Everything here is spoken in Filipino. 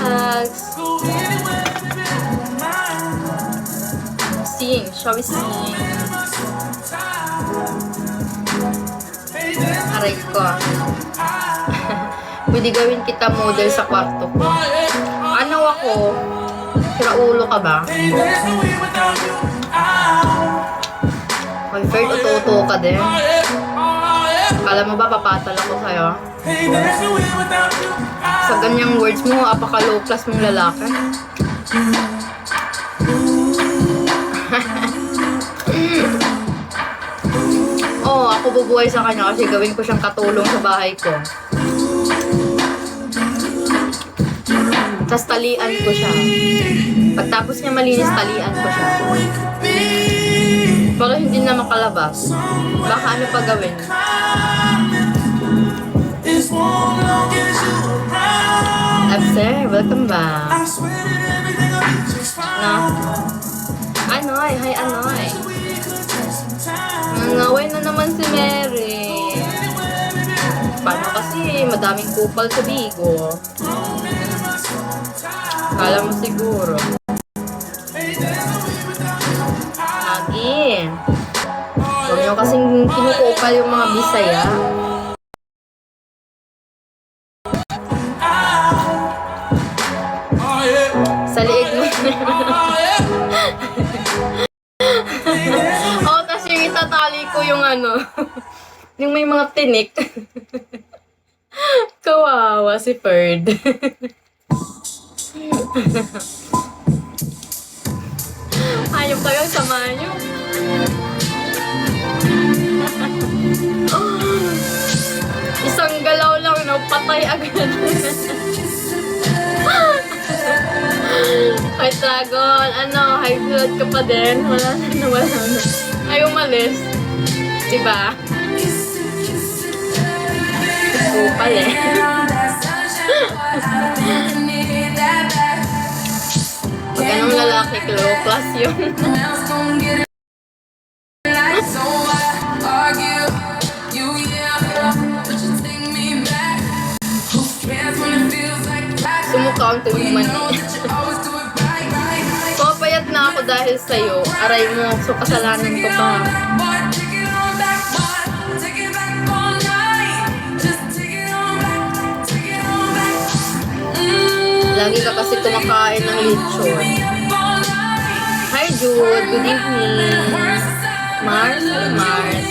relax. Sing. Shall we sing? Aray ko. Pwede gawin kita model sa kwarto ko. Ano ako? Siraulo ka ba? Confirmed, uto-uto ka din. Kala mo ba papatal ako sa'yo? Sa ganyang words mo, apaka-low class mong lalaki. Oh, ako bubuhay sa kanya kasi gawin ko siyang katulong sa bahay ko. Tapos talian ko siya. Pagtapos niya malinis, talian ko siya. Para hindi na makalabas. Baka ano pa gawin? Absir, welcome back. Na? Anoy, hi Anoy. Nangaway na naman si Mary. Paano kasi madaming kupal sa Bigo? Kala mo siguro. Lagi. Huwag nyo kasing kinukupal yung mga Bisaya. Sa liig mo. Oh, tas yung itatali ko yung ano. Yung may mga tinik. Kawawa si Ferd. Ayaw kayong samahan nyo. Isang galaw lang, no? Patay agad. Ay, Dragon, ano, high blood ka pa din? Wala na. Ay, umalis. Diba? Kupal eh. Pag anong lalaki, low class yun. Sumukaon to yung mani. Papayat na ako dahil sa'yo. Aray mo, so kasalanan ko pa. Lagi ka kasi kumakain ng lechon. Hi Jude, good evening. Mars, Mars.